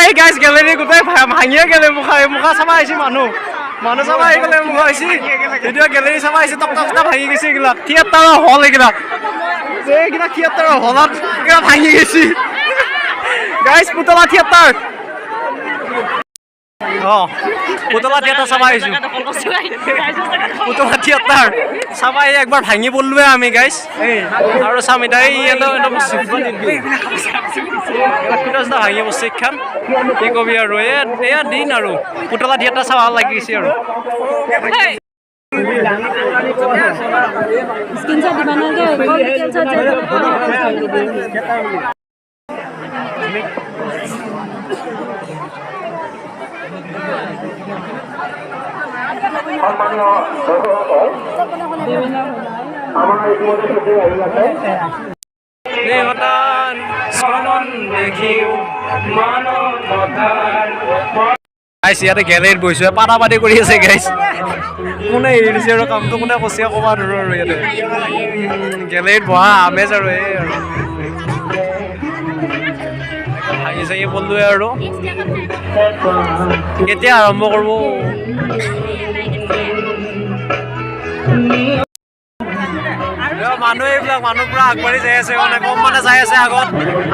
এই guys gallery গোটেই ভাঙিয়ে গেলে মুখা চাবা আহিছে মানুহ চাবা আহি গেলে মুখা আহিছে এতিয়া গেলেৰী চাবা আহিছে তক্তা ভাঙি গৈছে এইবিলাক থিয়েটাৰৰ হল এইবিলাক থিয়েটাৰৰ হলত ভাঙি গৈছে গাইজ পুতলা থিয়েটাৰ পুতলা থিয়েটাৰ চাবা আহিছো পুতলা থিয়েটাৰ চাবা একবাৰ ভাঙি পড়লোৱে আমি গাইজ আৰু চাম এতিয়া ভাঙি বস্তু এইখান কি কবি আৰু এয়া দিন আৰু পুতলা থিয়েটাৰ চাব ভাল লাগিছে আৰু ইয়াতে গেলেৰীত বহিছো পাতা পাতি কৰি আছে গাইছ কোনে এৰি দিছে আৰু কামটো কোনে কৈছে ক'ব নোৱাৰো আৰু ইয়াতে গেলেৰীত বহা আমেজ আৰু এই আৰু ভাঙি চাঙি পড়লোৱে আৰু কেতিয়া আৰম্ভ কৰিব মানুহ এইবিলাক মানুহ পুৰা আগবাঢ়ি যাই আছে মানে কম মানে যাই আছে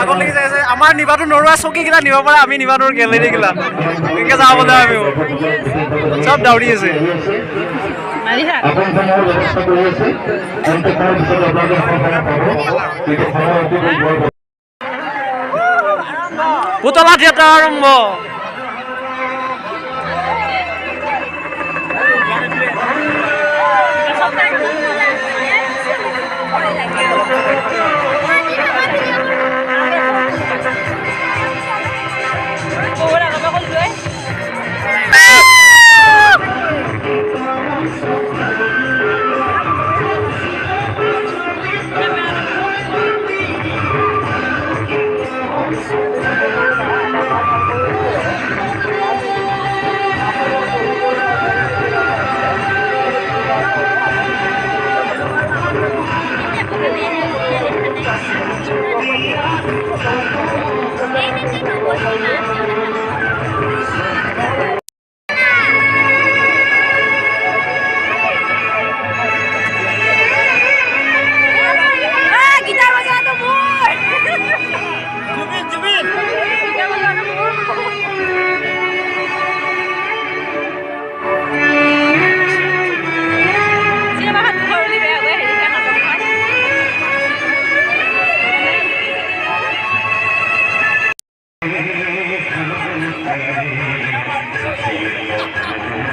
আগলৈকে যাই আছে আমাৰ নিবাটো নৰুৱা চকীকেইটা নিব পাৰে আমি নিবা নোৱাৰো গেলেৰীগিলা এনেকৈ যাব বোলে আমিও চব দাউৰি আছে পুতলা থিয়েটাৰ আৰম্ভ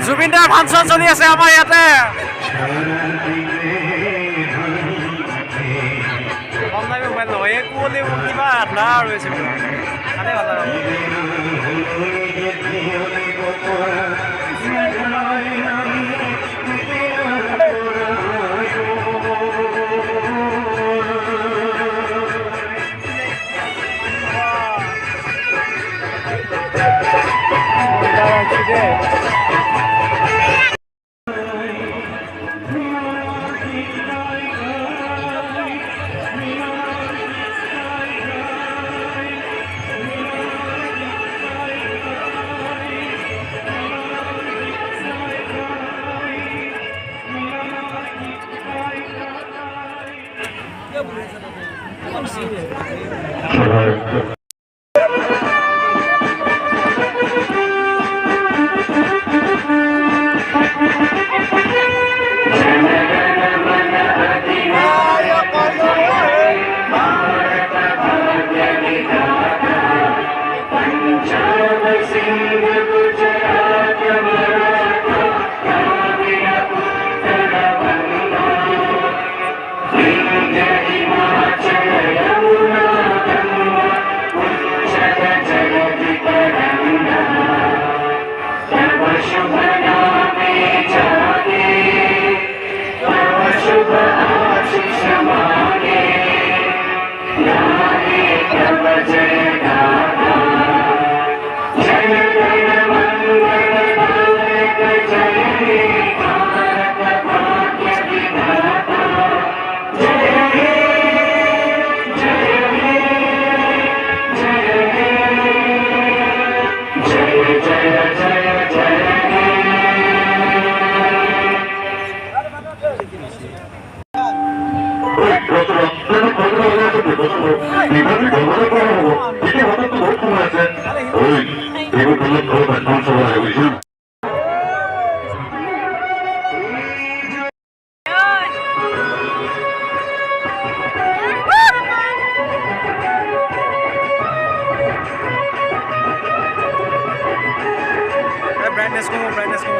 জুবিনদাৰ ফাংচন চলি আছে আমাৰ ইয়াতে অনলাইন মোবাইল নহয় কুঁৱলী কিবা আধা আৰু brightness ko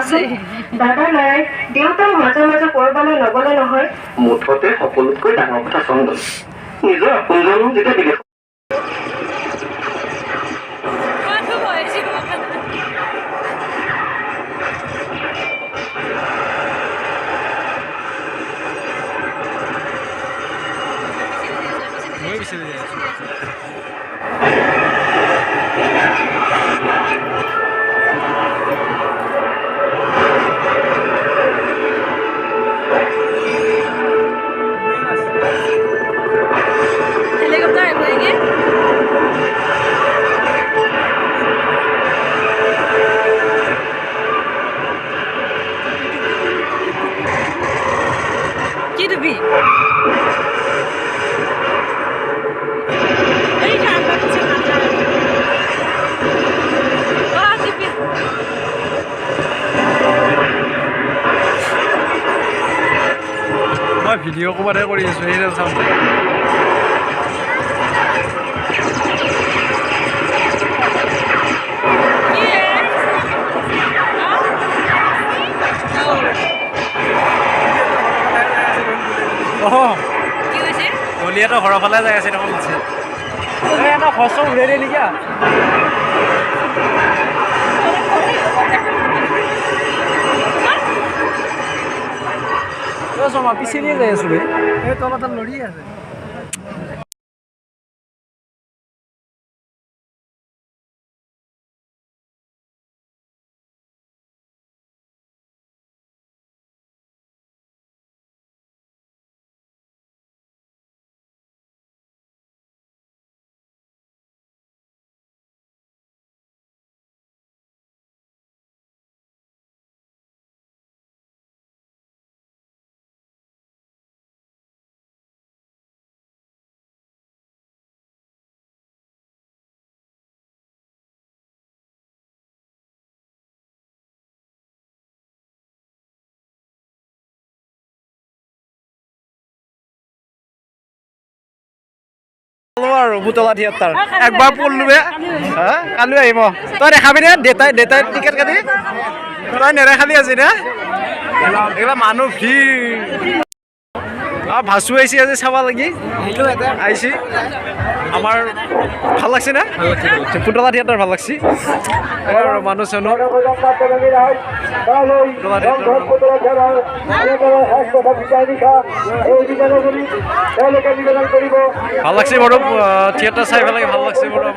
চলছে দাদা নাই দেউতাৰ মাজে মাজে কৰবালৈ নগলে নহয় মুঠতে সকলোতকৈ ডাঙৰ কথা চন্দন নিজৰ আপোনজন যেতিয়া বিদেশ ভিডিঅ' ক'বাতে কৰি আছোঁ সেই চাওঁ গলিয়াটো ঘৰৰ ফালে যাই আছে দেখোন আছে এটা খৰচ উলিয়াই দিয়ে নেকি চমা পিছে দিয়ে যাই আছো এই তলত লৰি আছে আৰু বুতলা থিয়েটাৰ একবাৰ পঢ়লোৱে কালি আহিব তই দেখাবি নে দেউতাই টিকেট কাটি তই নেদেখালি আজি নে এইবাৰ মানুহ ভিৰ ভাসু আহিছে আজি চাব লাগি আহিছে আমাৰ ভাল লাগছে না পুতলা থিয়েটাৰ ভাল লাগছে মানুহ চানুহ ভাল লাগছে বাৰু থিয়েটাৰ চাই পেলাই ভাল লাগছে বাৰু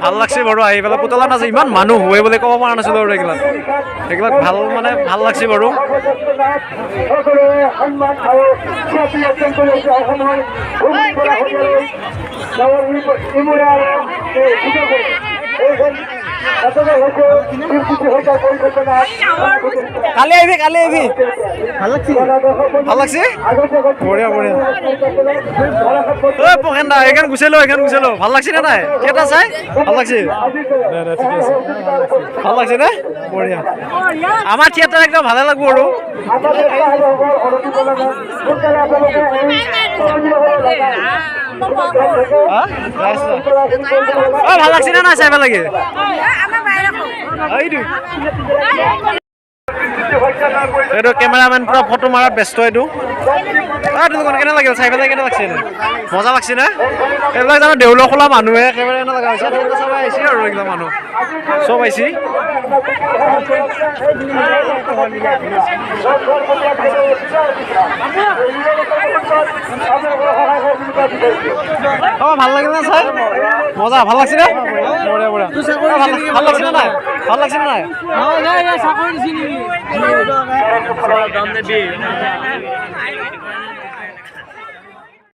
ভাল লাগছে বাৰু আহি পেলাই পুতলা নাচে ইমান মানুহ হয় বুলি ক'ব পৰা নাছিলো আৰু এইবিলাক ভাল মানে ভাল লাগছে বাৰু কালি আহিবি ভাল লাগছে বঢ়িয়া পকেন্দা এইখান গুচালো ভাল লাগছে নে নাই কেইটা চাই ভাল লাগছে ভাল লাগছে নে বঢ়িয়া আমাৰ থিয়েটাৰ একদম ভালে লাগব আৰু ভাল লাগছে নে নাই চাই ভাল লাগে এইটো কেমেৰামেন পুৰা ফটো মাৰাত ব্যস্ত এইটো কেনে লাগিল চাই পেলাই কেনে লাগছে মজা লাগছে না এইবিলাক জানো দেউলৰ খোলা মানুহে একেবাৰে এনে লগা হৈছে চাব আহিছে আৰু এইবিলাক মানুহ চব আহিছে ভাল লাগিল না চাই মজা ভাল লাগছে না বঢ়িয়া বঢ়িয়া ভাল লাগছে না নাই ভাল লাগছে না নাই চাকৰি দিছি নেকি